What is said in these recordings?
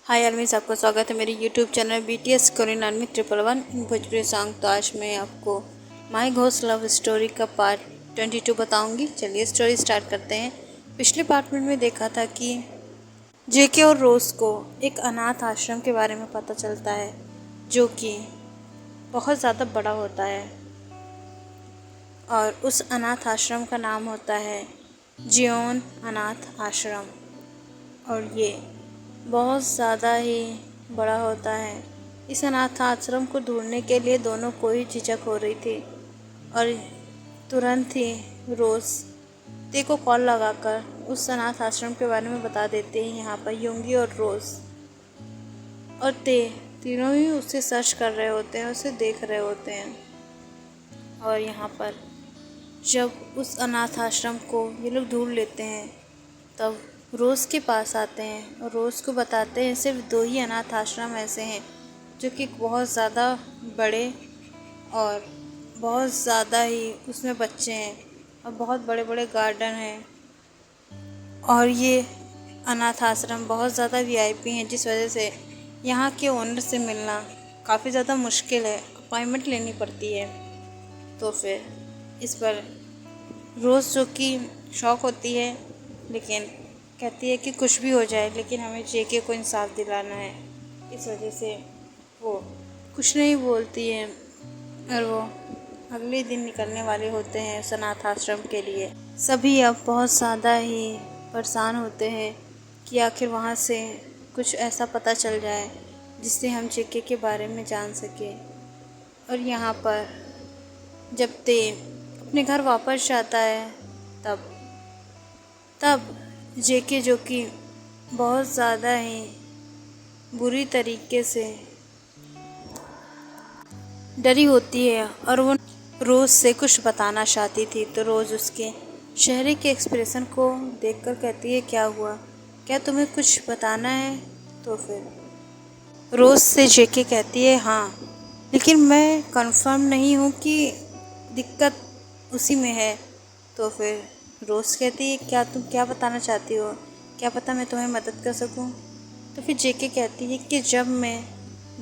हाय अलमीज़, आपका स्वागत है मेरे YouTube channel BTS Korean army 111 इन भोजपुरी सॉन्ग। तो आज मैं आपको माई घोस्ट लव स्टोरी का पार्ट 22 बताऊंगी। चलिए स्टोरी स्टार्ट करते हैं। पिछले पार्ट में देखा था कि जेके और रोज़ को एक अनाथ आश्रम के बारे में पता चलता है जो कि बहुत ज़्यादा बड़ा होता है और उस अनाथ आश्रम का नाम होता है जियोन अनाथ आश्रम। और ये बहुत ज़्यादा ही बड़ा होता है। इस अनाथ आश्रम को ढूंढने के लिए दोनों को ही झिझक हो रही थी और तुरंत ही रोज़ ते को कॉल लगाकर उस अनाथ आश्रम के बारे में बता देते हैं। यहाँ पर योंगी और रोज़ और ते तीनों ही उसे सर्च कर रहे होते हैं, उसे देख रहे होते हैं। और यहाँ पर जब उस अनाथ आश्रम को ये लोग ढूंढ लेते हैं तब रोज़ के पास आते हैं और रोज़ को बताते हैं सिर्फ 2 ही अनाथ आश्रम ऐसे हैं जो कि बहुत ज़्यादा बड़े और बहुत ज़्यादा ही उसमें बच्चे हैं और बहुत बड़े बड़े गार्डन हैं। और ये अनाथ आश्रम बहुत ज़्यादा VIP हैं, जिस वजह से यहाँ के ओनर से मिलना काफ़ी ज़्यादा मुश्किल है, अपॉइंटमेंट लेनी पड़ती है। तो फिर इस पर रोज़ जो कि शौक होती है, लेकिन कहती है कि कुछ भी हो जाए लेकिन हमें जेके को इंसाफ दिलाना है। इस वजह से वो कुछ नहीं बोलती है और वो अगले दिन निकलने वाले होते हैं उस अनाथ आश्रम के लिए। सभी अब बहुत ज़्यादा ही परेशान होते हैं कि आखिर वहाँ से कुछ ऐसा पता चल जाए जिससे हम जेके के बारे में जान सकें। और यहाँ पर जब ते अपने घर वापस जाता है तब जेके जो कि बहुत ज़्यादा ही बुरी तरीके से डरी होती है और वो रोज़ से कुछ बताना चाहती थी। तो रोज़ उसके चेहरे के एक्सप्रेशन को देखकर कहती है, क्या हुआ, क्या तुम्हें कुछ बताना है? तो फिर रोज़ से जेके कहती है, हाँ, लेकिन मैं कंफर्म नहीं हूँ कि दिक्कत उसी में है। तो फिर रोज़ कहती है, क्या तुम क्या बताना चाहती हो, क्या पता मैं तुम्हें मदद कर सकूं। तो फिर जेके कहती है कि जब मैं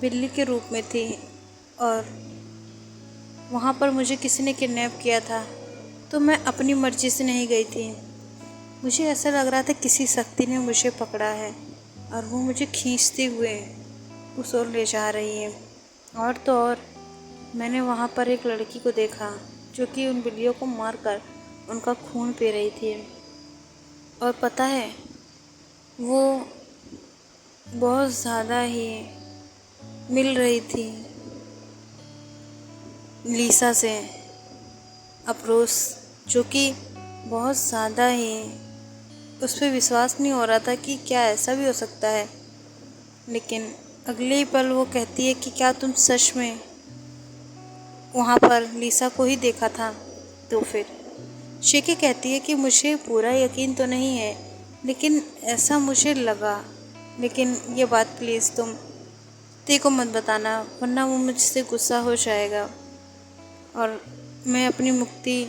बिल्ली के रूप में थी और वहाँ पर मुझे किसी ने किडनैप किया था तो मैं अपनी मर्ज़ी से नहीं गई थी। मुझे ऐसा लग रहा था किसी शक्ति ने मुझे पकड़ा है और वो मुझे खींचते हुए उस ओर ले जा रही है। और तो और मैंने वहाँ पर एक लड़की को देखा जो कि उन बिल्लियों को मारकर उनका खून पी रही थी। और पता है, वो बहुत ज़्यादा ही मिल रही थी लीसा से। अप्रोच जो कि बहुत ज़्यादा ही उस पर विश्वास नहीं हो रहा था कि क्या ऐसा भी हो सकता है। लेकिन अगले ही पल वो कहती है कि क्या तुम सच में वहाँ पर लीसा को ही देखा था? तो फिर जेके कहती है कि मुझे पूरा यकीन तो नहीं है लेकिन ऐसा मुझे लगा। लेकिन ये बात प्लीज़ तुम ते को मत बताना, वरना वो मुझसे गुस्सा हो जाएगा और मैं अपनी मुक्ति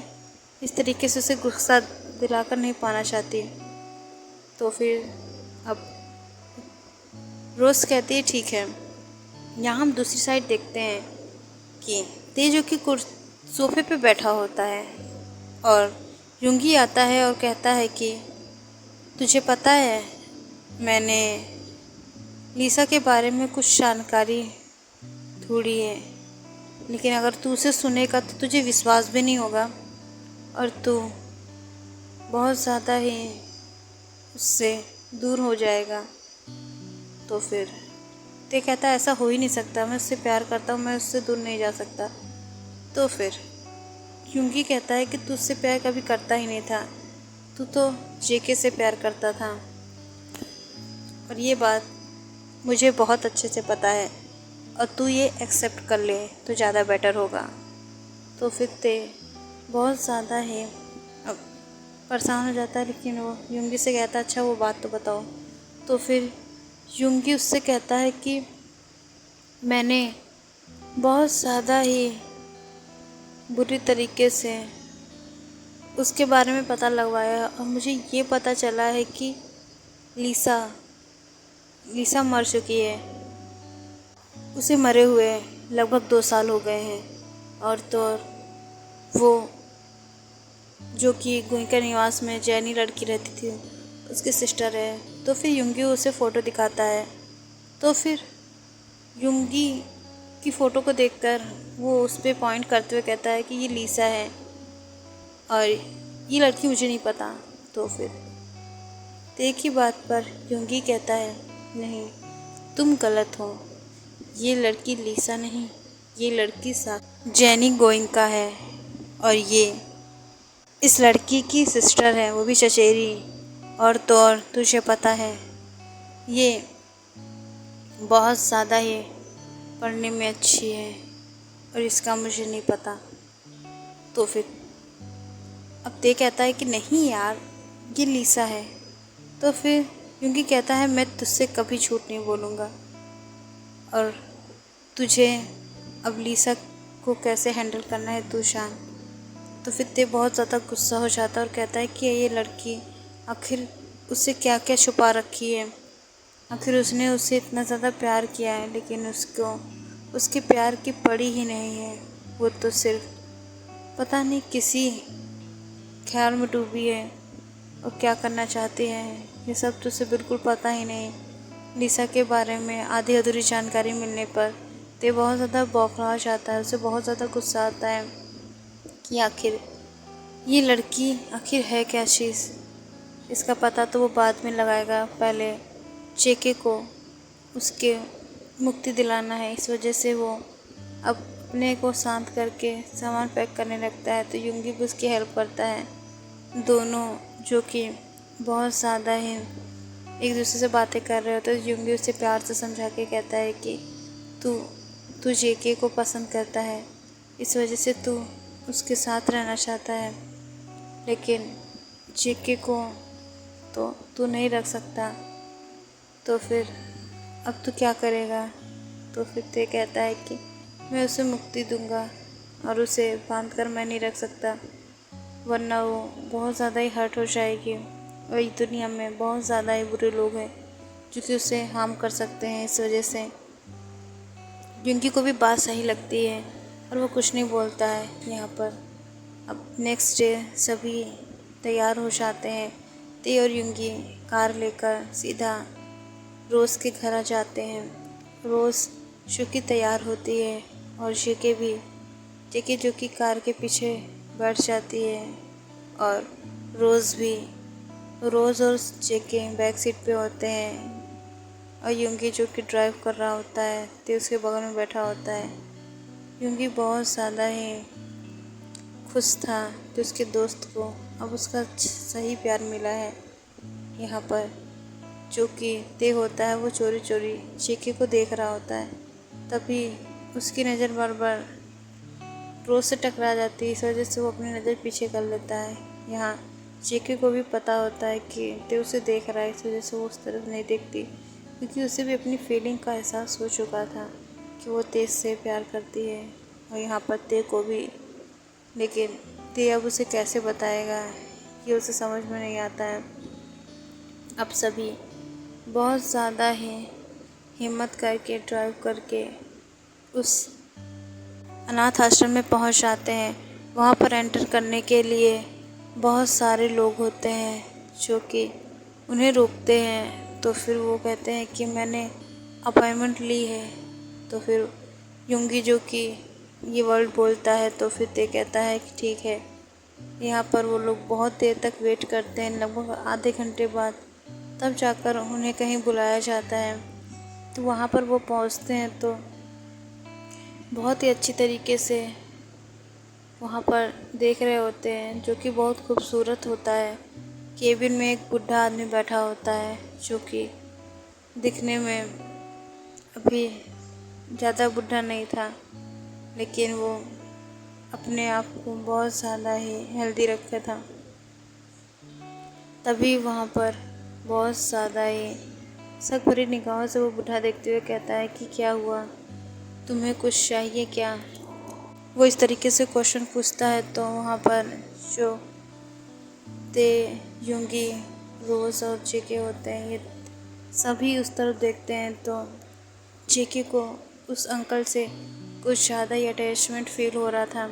इस तरीके से उसे गुस्सा दिलाकर नहीं पाना चाहती। तो फिर अब रोज़ कहती है, ठीक है। यहाँ हम दूसरी साइड देखते हैं कि ते जो कि सोफे पे बैठा होता है और युंगी आता है और कहता है कि तुझे पता है, मैंने लीसा के बारे में कुछ जानकारी ढूंढी है, लेकिन अगर तू उसे सुनेगा तो तुझे विश्वास भी नहीं होगा और तू बहुत ज़्यादा ही उससे दूर हो जाएगा। तो फिर ते कहता है, ऐसा हो ही नहीं सकता, मैं उससे प्यार करता हूँ, मैं उससे दूर नहीं जा सकता। तो फिर युंगी कहता है कि तू उससे प्यार कभी करता ही नहीं था, तू तो जेके से प्यार करता था और ये बात मुझे बहुत अच्छे से पता है और तू ये एक्सेप्ट कर ले तो ज़्यादा बेटर होगा। तो फिर ते बहुत ज़्यादा ही परेशान हो जाता है, लेकिन वो युंगी से कहता है, अच्छा वो बात तो बताओ। तो फिर युंगी उससे कहता है कि मैंने बहुत ज़्यादा ही बुरी तरीके से उसके बारे में पता लगवाया और मुझे ये पता चला है कि लीसा लीसा मर चुकी है। उसे मरे हुए लगभग 2 साल हो गए हैं। और तो और वो जो कि गोइंका निवास में जैनी लड़की रहती थी उसकी सिस्टर है। तो फिर युंगी उसे फ़ोटो दिखाता है। तो फिर युंगी की फ़ोटो को देखकर वो उस पे पॉइंट करते हुए कहता है कि ये लीसा है और ये लड़की मुझे नहीं पता। तो फिर एक ही बात पर युंगी कहता है, नहीं, तुम गलत हो, ये लड़की लीसा नहीं, ये लड़की जैनी गोइंका है और ये इस लड़की की सिस्टर है, वो भी चचेरी। और तो और तुझे पता है ये बहुत ज़्यादा ही पढ़ने में अच्छी है और इसका मुझे नहीं पता। तो फिर अब ते कहता है कि नहीं यार, ये लीसा है। तो फिर क्योंकि कहता है मैं तुझसे कभी झूठ नहीं बोलूँगा और तुझे अब लीसा को कैसे हैंडल करना है तू जान। तो फिर ते बहुत ज़्यादा गुस्सा हो जाता है और कहता है कि ये लड़की आखिर उससे क्या क्या छुपा रखी है। आखिर उसने उससे इतना ज़्यादा प्यार किया है लेकिन उसको उसके प्यार की पड़ी ही नहीं है। वो तो सिर्फ पता नहीं किसी ख्याल में डूबी है और क्या करना चाहती है ये सब तो उसे बिल्कुल पता ही नहीं। लीसा के बारे में आधी अधूरी जानकारी मिलने पर ते बहुत ज़्यादा बौखला जाता है। उसे बहुत ज़्यादा गुस्सा आता है कि आखिर ये लड़की आखिर है क्या चीज़। इसका पता तो वो बाद में लगाएगा, पहले जेके को उसके मुक्ति दिलाना है। इस वजह से वो अब अपने को शांत करके सामान पैक करने लगता है। तो युंगी भी उसकी हेल्प करता है। दोनों जो कि बहुत ज़्यादा ही एक दूसरे से बातें कर रहे होते हैं। तो युंगी उसे प्यार से समझा के कहता है कि तू जेके को पसंद करता है, इस वजह से तू उसके साथ रहना चाहता है, लेकिन जेके को तो तू नहीं रख सकता। तो फिर अब तू क्या करेगा। तो फिर ते कहता है कि मैं उसे मुक्ति दूंगा और उसे बांध कर मैं नहीं रख सकता, वरना वो बहुत ज़्यादा ही हर्ट हो जाएगी और इस दुनिया में बहुत ज़्यादा ही बुरे लोग हैं जो कि उसे हार्म कर सकते हैं। इस वजह से युंगी को भी बात सही लगती है और वो कुछ नहीं बोलता है यहाँ पर। अब नेक्स्ट डे सभी तैयार हो जाते हैं। ते और युंगी कार लेकर सीधा रोज़ के घर आ जाते हैं। रोज़ जो कि तैयार होती है और जेके जो कि कार के पीछे बैठ जाती है और रोज़ और जेके बैक सीट पे होते हैं और युंगी जो कि ड्राइव कर रहा होता है ते उसके बगल में बैठा होता है। युंगी बहुत ज़्यादा ही खुश था कि उसके दोस्त को अब उसका सही प्यार मिला है। यहाँ पर जो कि ते होता है वो चोरी चोरी जेके को देख रहा होता है। तभी उसकी नज़र बार रोज़ से टकरा जाती है। इस वजह से वो अपनी नज़र पीछे कर लेता है। यहाँ जेके को भी पता होता है कि ते उसे देख रहा है, इस वजह से वो उस तरफ नहीं देखती क्योंकि उसे भी अपनी फीलिंग का एहसास हो चुका था कि वो ते से प्यार करती है और यहाँ पर ते को भी। लेकिन ते अब उसे कैसे बताएगा कि उसे समझ में नहीं आता है। अब सभी बहुत ज़्यादा ही हिम्मत करके ड्राइव करके उस अनाथ आश्रम में पहुंच जाते हैं। वहां पर एंटर करने के लिए बहुत सारे लोग होते हैं जो कि उन्हें रोकते हैं। तो फिर वो कहते हैं कि मैंने अपॉइंटमेंट ली है। तो फिर युंगी जो कि ये वर्ड बोलता है तो फिर ते कहता है कि ठीक है। यहाँ पर वो लोग बहुत देर तक वेट करते हैं, लगभग आधे घंटे बाद तब जाकर उन्हें कहीं बुलाया जाता है। तो वहाँ पर वो पहुँचते हैं तो बहुत ही अच्छी तरीके से वहाँ पर देख रहे होते हैं जो कि बहुत खूबसूरत होता है। केबिन में एक बूढ़ा आदमी बैठा होता है जो कि दिखने में अभी ज़्यादा बूढ़ा नहीं था, लेकिन वो अपने आप को बहुत ज़्यादा ही हेल्दी रखा था। तभी वहाँ पर बहुत ज़्यादा ही शक भरी निगाहों से वो बूढ़ा देखते हुए कहता है कि क्या हुआ, तुम्हें कुछ चाहिए क्या। वो इस तरीके से क्वेश्चन पूछता है तो वहाँ पर जो ते युंगी रोज़ और जेके होते हैं ये सभी उस तरफ देखते हैं तो जेके को उस अंकल से कुछ ज़्यादा ही अटैचमेंट फील हो रहा था।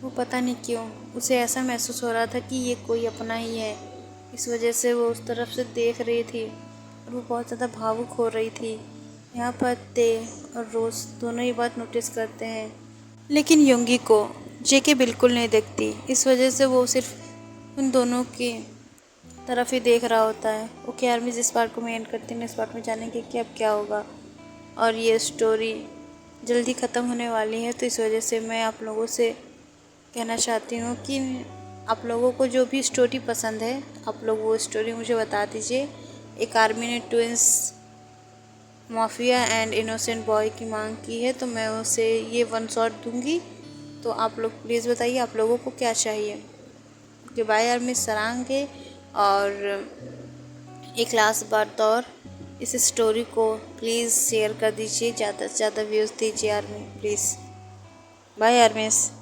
वो पता नहीं क्यों उसे ऐसा महसूस हो रहा था कि ये कोई अपना ही है। इस वजह से वो उस तरफ से देख रही थी और वो बहुत ज़्यादा भावुक हो रही थी। यहाँ पर ते और रोज़ दोनों ही बात नोटिस करते हैं, लेकिन योंगी को जेके बिल्कुल नहीं देखती। इस वजह से वो सिर्फ उन दोनों की तरफ ही देख रहा होता है। ओके आर्मी, जिस पार्ट को मैं एंड करती हूँ, इस पार्ट में जानेंगे कि अब क्या होगा। और ये स्टोरी जल्दी ख़त्म होने वाली है, तो इस वजह से मैं आप लोगों से कहना चाहती हूँ कि आप लोगों को जो भी स्टोरी पसंद है, आप लोग वो स्टोरी मुझे बता दीजिए। एक आर्मी ने twins, mafia and innocent boy की मांग की है, तो मैं उसे ये वन शॉट दूंगी। तो आप लोग प्लीज़ बताइए आप लोगों को क्या चाहिए। कि बाय आर्मी सरांगे। और एक लास्ट बात और, इस स्टोरी को प्लीज़ शेयर कर दीजिए, ज़्यादा से ज़्यादा व्यूज़ दीजिए आर्मी प्लीज़। Bye armies.